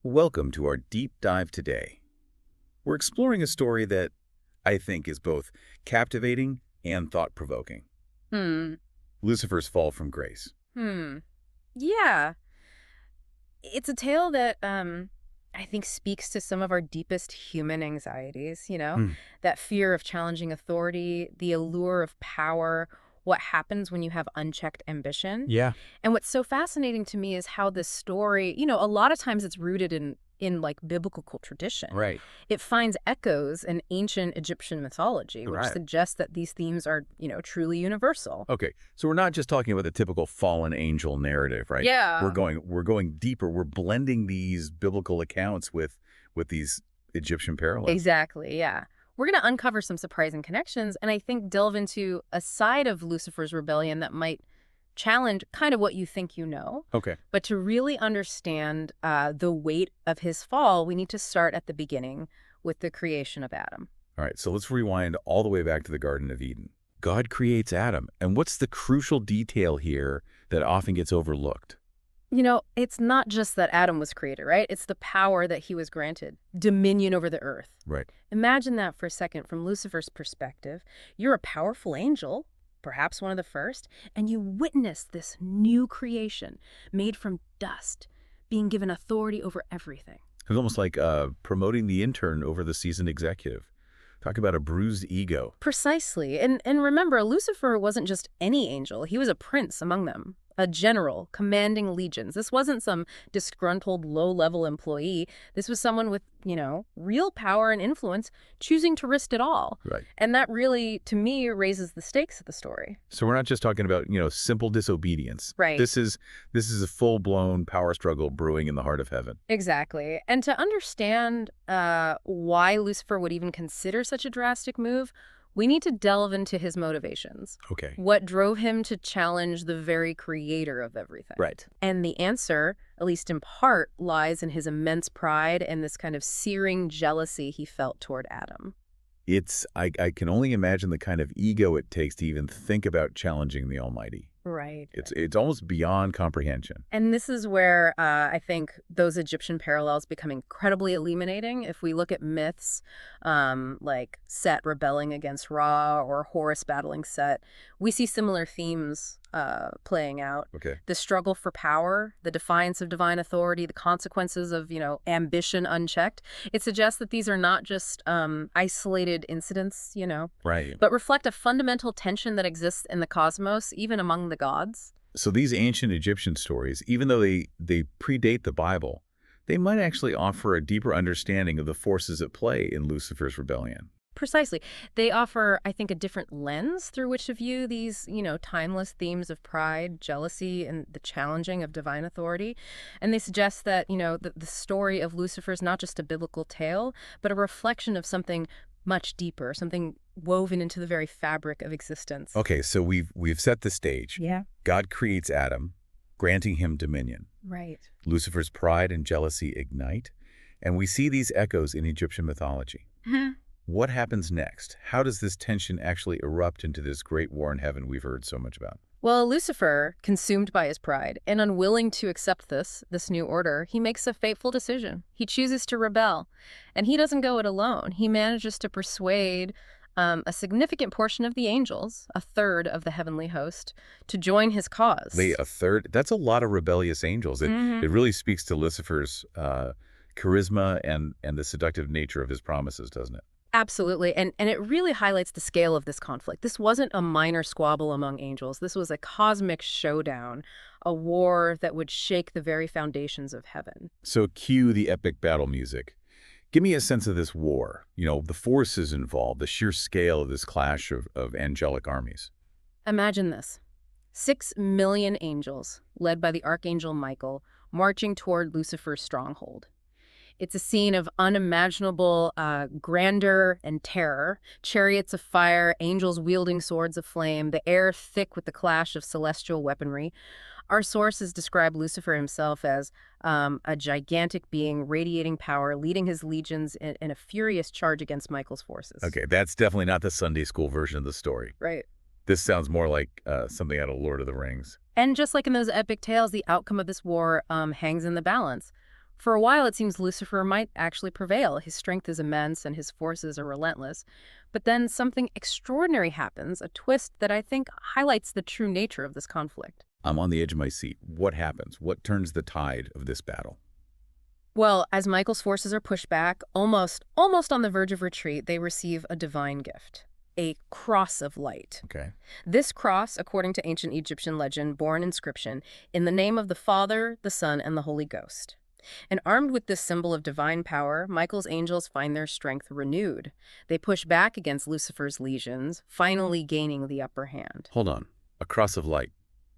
Welcome to our deep dive today. We're exploring a story that I think is both captivating and thought-provoking. Hmm. Lucifer's fall from grace. Hmm. Yeah. It's a tale that I think speaks to some of our deepest human anxieties, Hmm. that fear of challenging authority, the allure of power, what happens when you have unchecked ambition. Yeah. And what's so fascinating to me is how this story, a lot of times it's rooted in like biblical tradition. Right. It finds echoes in ancient Egyptian mythology, which Right. suggests that these themes are, truly universal. Okay, so we're not just talking about the typical fallen angel narrative, right? We're Yeah. going deeper. We're blending these biblical accounts with these Egyptian parallels. Exactly, yeah. We're going to uncover some surprising connections and I think delve into a side of Lucifer's rebellion that might challenge kind of what you think you know. Okay. But to really understand the weight of his fall, we need to start at the beginning with the creation of Adam. All right, so let's rewind all the way back to the Garden of Eden. God creates Adam, and what's the crucial detail here that often gets overlooked? It's not just that Adam was created, right? It's the power that he was granted, dominion over the earth. Right. Imagine that for a second from Lucifer's perspective. You're a powerful angel, perhaps one of the first, and you witness this new creation made from dust, being given authority over everything. It's almost like promoting the intern over the seasoned executive. Talk about a bruised ego. Precisely. And remember, Lucifer wasn't just any angel. He was a prince among them, a general commanding legions. This wasn't some disgruntled low-level employee. This was someone with, real power and influence choosing to risk it all. Right. And that really, to me, raises the stakes of the story. So we're not just talking about, simple disobedience. Right. This is a full-blown power struggle brewing in the heart of heaven. Exactly. And to understand why Lucifer would even consider such a drastic move, we need to delve into his motivations. Okay. What drove him to challenge the very creator of everything? Right. And the answer, at least in part, lies in his immense pride and this kind of searing jealousy he felt toward Adam. I can only imagine the kind of ego it takes to even think about challenging the Almighty. Right. It's almost beyond comprehension. And this is where I think those Egyptian parallels become incredibly illuminating. If we look at myths like Set rebelling against Ra or Horus battling Set, we see similar themes playing out. Okay. The struggle for power, the defiance of divine authority, the consequences of, ambition unchecked. It suggests that these are not just isolated incidents, Right. but reflect a fundamental tension that exists in the cosmos, even among the gods. So these ancient Egyptian stories, even though they predate the Bible, they might actually offer a deeper understanding of the forces at play in Lucifer's rebellion. Precisely. They offer, I think, a different lens through which to view these, timeless themes of pride, jealousy, and the challenging of divine authority. And they suggest that, the story of Lucifer is not just a biblical tale, but a reflection of something much deeper, something woven into the very fabric of existence. Okay, so we've set the stage. Yeah. God creates Adam, granting him dominion. Right. Lucifer's pride and jealousy ignite, and we see these echoes in Egyptian mythology. What happens next? How does this tension actually erupt into this great war in heaven we've heard so much about? Well, Lucifer, consumed by his pride and unwilling to accept this new order, he makes a fateful decision. He chooses to rebel. And he doesn't go it alone. He manages to persuade a significant portion of the angels, a third of the heavenly host, to join his cause. Wait, a third? That's a lot of rebellious angels. It really speaks to Lucifer's charisma and the seductive nature of his promises, doesn't it? Absolutely. And it really highlights the scale of this conflict. This wasn't a minor squabble among angels. This was a cosmic showdown, a war that would shake the very foundations of heaven. So cue the epic battle music. Give me a sense of this war, the forces involved, the sheer scale of this clash of angelic armies. Imagine this. 6 million angels, led by the archangel Michael, marching toward Lucifer's stronghold. It's a scene of unimaginable grandeur and terror. Chariots of fire, angels wielding swords of flame, the air thick with the clash of celestial weaponry. Our sources describe Lucifer himself as a gigantic being radiating power, leading his legions in a furious charge against Michael's forces. Okay, that's definitely not the Sunday school version of the story. Right. This sounds more like something out of Lord of the Rings. And just like in those epic tales, the outcome of this war hangs in the balance. For a while, it seems Lucifer might actually prevail. His strength is immense and his forces are relentless. But then something extraordinary happens, a twist that I think highlights the true nature of this conflict. I'm on the edge of my seat. What happens? What turns the tide of this battle? Well, as Michael's forces are pushed back, almost on the verge of retreat, they receive a divine gift, a cross of light. Okay. This cross, according to ancient Egyptian legend, bore an inscription, "In the name of the Father, the Son, and the Holy Ghost." And armed with this symbol of divine power, Michael's angels find their strength renewed. They push back against Lucifer's legions, finally gaining the upper hand. Hold on. A cross of light.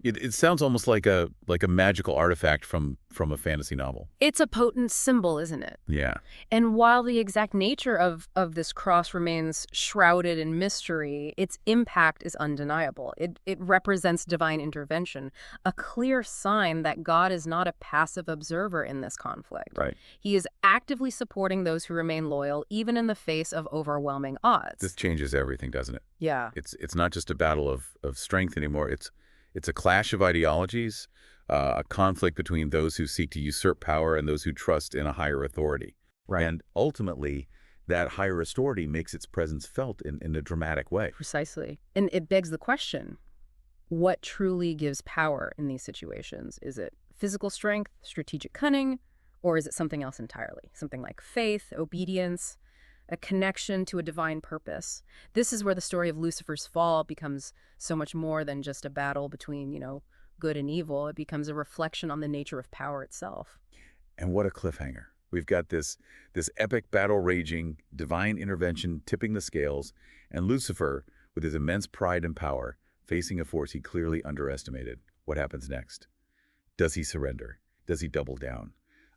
It sounds almost like a magical artifact from a fantasy novel. It's a potent symbol, isn't it? Yeah. And while the exact nature of this cross remains shrouded in mystery, its impact is undeniable. It represents divine intervention, a clear sign that God is not a passive observer in this conflict. Right. He is actively supporting those who remain loyal, even in the face of overwhelming odds. This changes everything, doesn't it? Yeah. It's not just a battle of strength anymore. It's a clash of ideologies, a conflict between those who seek to usurp power and those who trust in a higher authority. Right. And ultimately, that higher authority makes its presence felt in a dramatic way. Precisely. And it begs the question, what truly gives power in these situations? Is it physical strength, strategic cunning, or is it something else entirely? Something like faith, obedience, a connection to a divine purpose. This is where the story of Lucifer's fall becomes so much more than just a battle between, good and evil. It becomes a reflection on the nature of power itself. And what a cliffhanger. We've got this epic battle raging, divine intervention tipping the scales, and Lucifer, with his immense pride and power, facing a force he clearly underestimated. What happens next? Does he surrender? Does he double down?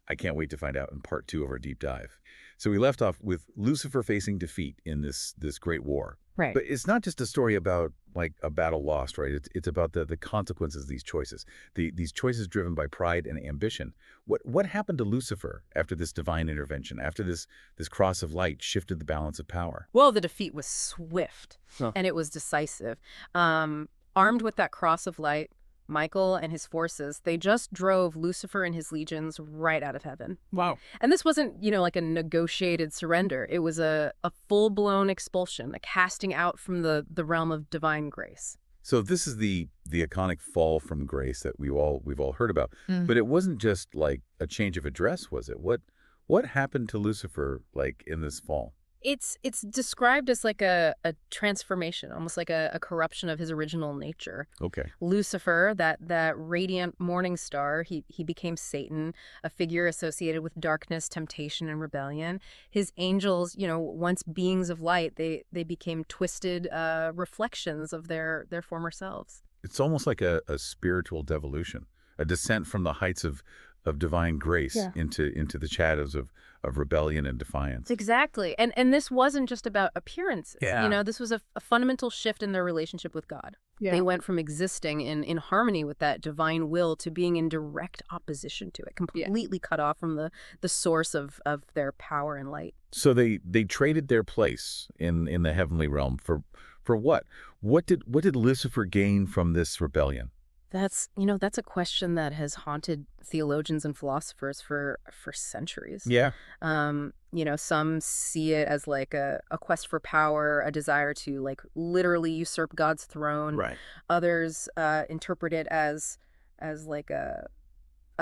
I can't wait to find out in part 2 of our deep dive. So we left off with Lucifer facing defeat in this great war. Right. But it's not just a story about like a battle lost, right? It's about the consequences of these choices. These choices driven by pride and ambition. What happened to Lucifer after this divine intervention, after this cross of light shifted the balance of power? Well, the defeat was swift, and it was decisive. Armed with that cross of light, Michael and his forces, they just drove Lucifer and his legions right out of heaven. Wow. And this wasn't, like a negotiated surrender. It was a full-blown expulsion, a casting out from the realm of divine grace. So this is the iconic fall from grace that we've all heard about. But it wasn't just like a change of address, was it? What happened to Lucifer like in this fall? It's described as like a transformation, almost like a corruption of his original nature. Okay. Lucifer, that radiant morning star, he became Satan, a figure associated with darkness, temptation, and rebellion. His angels, once beings of light, they became twisted reflections of their former selves. It's almost like a spiritual devolution, a descent from the heights of divine grace into the shadows of rebellion and defiance. Exactly. And this wasn't just about appearances. Yeah. This was a fundamental shift in their relationship with God. Yeah. They went from existing in harmony with that divine will to being in direct opposition to it, completely cut off from the source of their power and light. So they traded their place in the heavenly realm for what? What did Lucifer gain from this rebellion? That's a question that has haunted theologians and philosophers for centuries. Yeah. Some see it as like a quest for power, a desire to like literally usurp God's throne. Right. Others interpret it as like a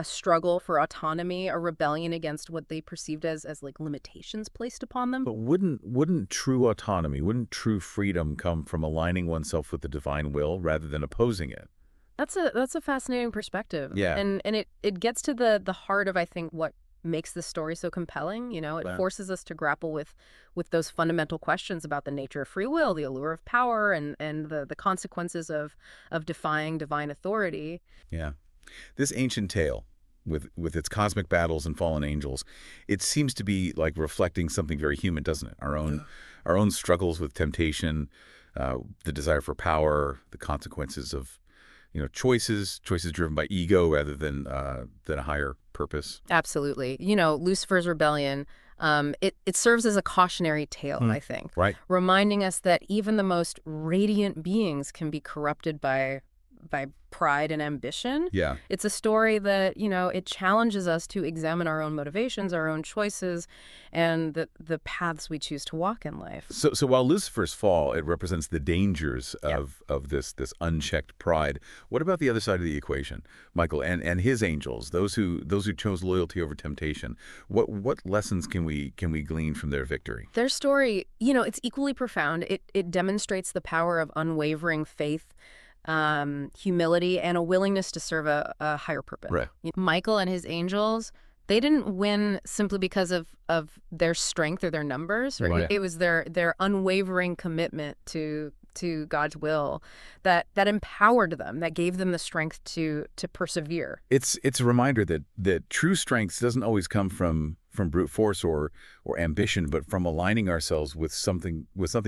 struggle for autonomy, a rebellion against what they perceived as like limitations placed upon them. But wouldn't true autonomy, wouldn't true freedom come from aligning oneself with the divine will rather than opposing it? That's a fascinating perspective. Yeah. And it gets to the heart of, I think, what makes this story so compelling. It forces us to grapple with those fundamental questions about the nature of free will, the allure of power, and the consequences of defying divine authority. Yeah. This ancient tale with its cosmic battles and fallen angels, it seems to be like reflecting something very human, doesn't it? Our own struggles with temptation, the desire for power, the consequences of choices driven by ego rather than a higher purpose. Absolutely. Lucifer's rebellion, it serves as a cautionary tale, I think. Right. Reminding us that even the most radiant beings can be corrupted by by pride and ambition. Yeah. It's a story that, it challenges us to examine our own motivations, our own choices, and the paths we choose to walk in life. So while Lucifer's fall, it represents the dangers Yeah. of this unchecked pride. What about the other side of the equation, Michael, and his angels, those who chose loyalty over temptation? What lessons can we glean from their victory? Their story, it's equally profound. It demonstrates the power of unwavering faith, humility, and a willingness to serve a higher purpose. Right. Michael and his angels, they didn't win simply because of their strength or their numbers. Right? Right. It was their unwavering commitment to God's will that empowered them, that gave them the strength to persevere. It's a reminder that true strength doesn't always come from brute force or ambition, but from aligning ourselves with something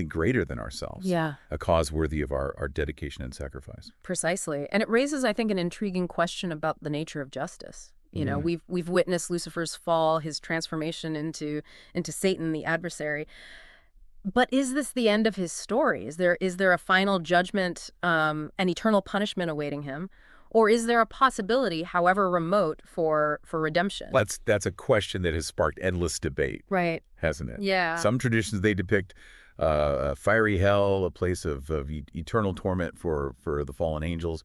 greater than ourselves. Yeah. A cause worthy of our dedication and sacrifice. Precisely. And it raises, I think, an intriguing question about the nature of justice. We've witnessed Lucifer's fall, his transformation into Satan, the adversary. But is this the end of his story? Is there a final judgment, an eternal punishment awaiting him? Or is there a possibility, however remote, for redemption? That's a question that has sparked endless debate, Right. hasn't it? Yeah. Some traditions, they depict a fiery hell, a place of eternal torment for the fallen angels.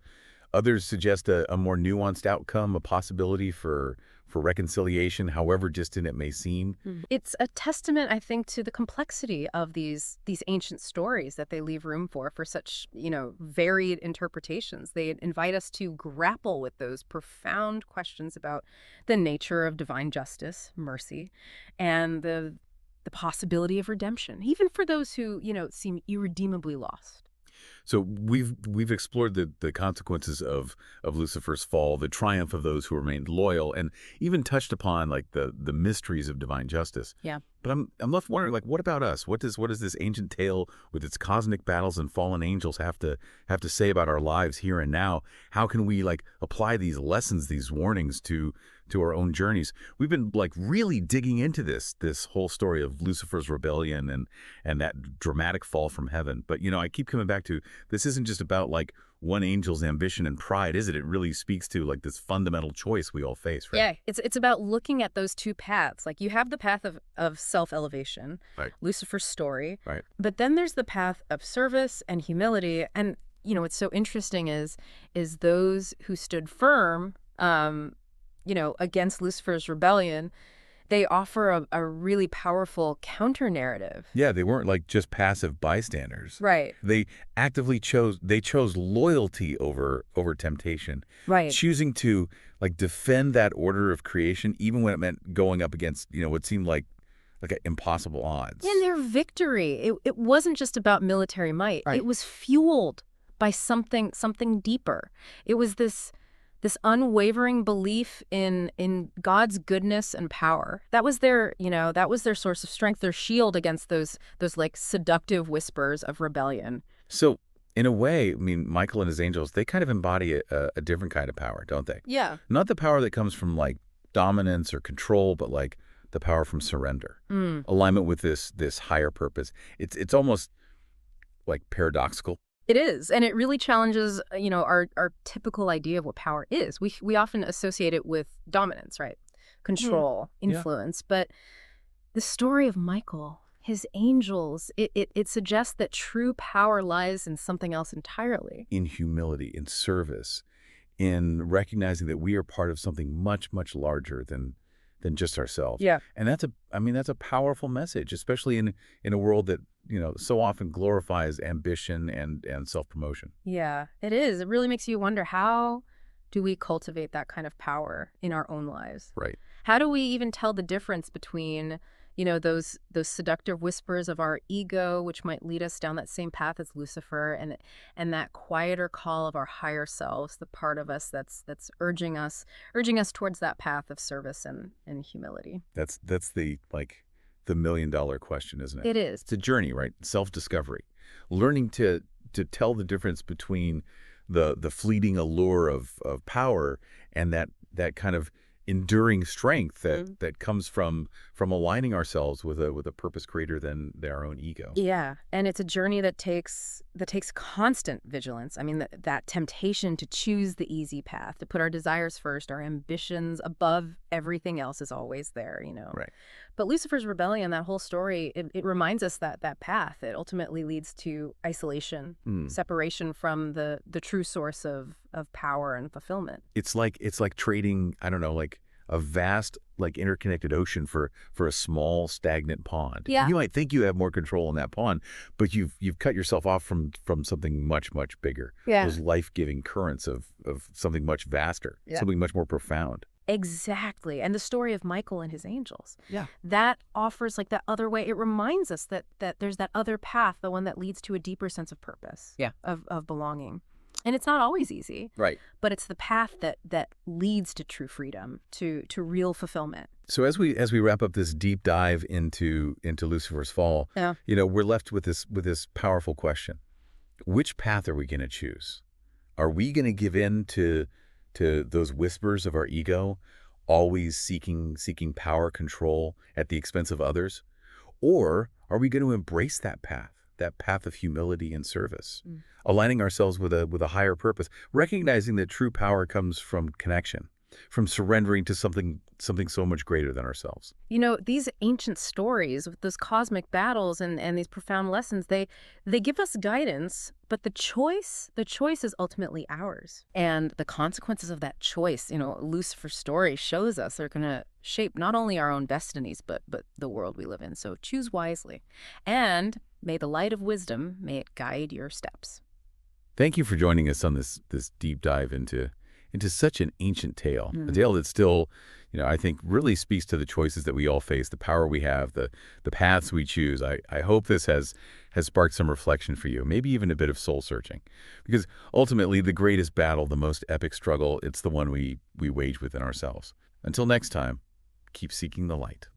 Others suggest a more nuanced outcome, a possibility for reconciliation, however distant it may seem. It's a testament, I think, to the complexity of these ancient stories that they leave room for such, varied interpretations. They invite us to grapple with those profound questions about the nature of divine justice, mercy, and the possibility of redemption, even for those who, seem irredeemably lost. So we've explored the consequences of Lucifer's fall, the triumph of those who remained loyal, and even touched upon like the mysteries of divine justice. Yeah. But I'm left wondering, like, what about us? What does this ancient tale with its cosmic battles and fallen angels have to say about our lives here and now? How can we like apply these lessons, these warnings to our own journeys? We've been like really digging into this whole story of Lucifer's rebellion and that dramatic fall from heaven. But I keep coming back to, this isn't just about like one angel's ambition and pride, is it? It really speaks to like this fundamental choice we all face, right? Yeah, it's about looking at those two paths. Like you have the path of self-elevation, Right. Lucifer's story, Right. but then there's the path of service and humility. And what's so interesting is those who stood firm, against Lucifer's rebellion, they offer a really powerful counter-narrative. Yeah, they weren't like just passive bystanders. Right. They actively chose loyalty over temptation. Right. Choosing to like defend that order of creation even when it meant going up against, what seemed like impossible odds. And their victory, it wasn't just about military might. Right. It was fueled by something deeper. It was this unwavering belief in God's goodness and power. That was their source of strength, their shield against those like seductive whispers of rebellion. So in a way, I mean, Michael and his angels, they kind of embody a different kind of power, don't they? Yeah. Not the power that comes from like dominance or control, but like the power from surrender, alignment with this higher purpose. It's almost like paradoxical. It is, and it really challenges, our typical idea of what power is. We often associate it with dominance, right? Control, influence. But the story of Michael, his angels, it suggests that true power lies in something else entirely. In humility, in service, in recognizing that we are part of something much, much larger than just ourselves. Yeah. And that's a powerful message, especially in a world that, so often glorifies ambition and self-promotion. Yeah, it is. It really makes you wonder, how do we cultivate that kind of power in our own lives? Right. How do we even tell the difference between, those seductive whispers of our ego, which might lead us down that same path as Lucifer, and that quieter call of our higher selves, the part of us that's urging us towards that path of service and humility? That's the $1 million question, isn't it? It is. It's a journey, right? Self-discovery, learning to tell the difference between the fleeting allure of power and that kind of enduring strength Mm. that comes from aligning ourselves with a purpose greater than our own ego. Yeah, and it's a journey that takes constant vigilance. I mean, that temptation to choose the easy path, to put our desires first, our ambitions above everything else is always there. Right. But Lucifer's rebellion, that whole story, it reminds us that that path, it ultimately leads to isolation, Mm. separation from the true source of power and fulfillment. It's like trading, I don't know, like a vast, like interconnected ocean for a small stagnant pond. Yeah. You might think you have more control in that pond, but you've cut yourself off from something much, much bigger. Yeah. Those life-giving currents of something much vaster, Yeah. something much more profound. Exactly. And the story of Michael and his angels, Yeah. that offers like that other way. It reminds us that there's that other path, the one that leads to a deeper sense of purpose, Yeah. of belonging. And it's not always easy, Right. but it's the path that leads to true freedom, to real fulfillment. So as we wrap up this deep dive into Lucifer's fall, Yeah. we're left with this powerful question. Which path are we going to choose? Are we going to give in to those whispers of our ego, always seeking power, control at the expense of others? Or are we going to embrace that path of humility and service, Mm. aligning ourselves with a higher purpose, recognizing that true power comes from connection, from surrendering to something so much greater than ourselves? These ancient stories with those cosmic battles and these profound lessons, they give us guidance, but the choice is ultimately ours. And the consequences of that choice, Lucifer's story shows us are going to shape not only our own destinies, but the world we live in. So choose wisely. And may the light of wisdom, may it guide your steps. Thank you for joining us on this deep dive into such an ancient tale, a Mm. tale that still, I think really speaks to the choices that we all face, the power we have, the paths we choose. I hope this has sparked some reflection for you, maybe even a bit of soul searching, because ultimately the greatest battle, the most epic struggle, it's the one we wage within ourselves. Until next time, keep seeking the light.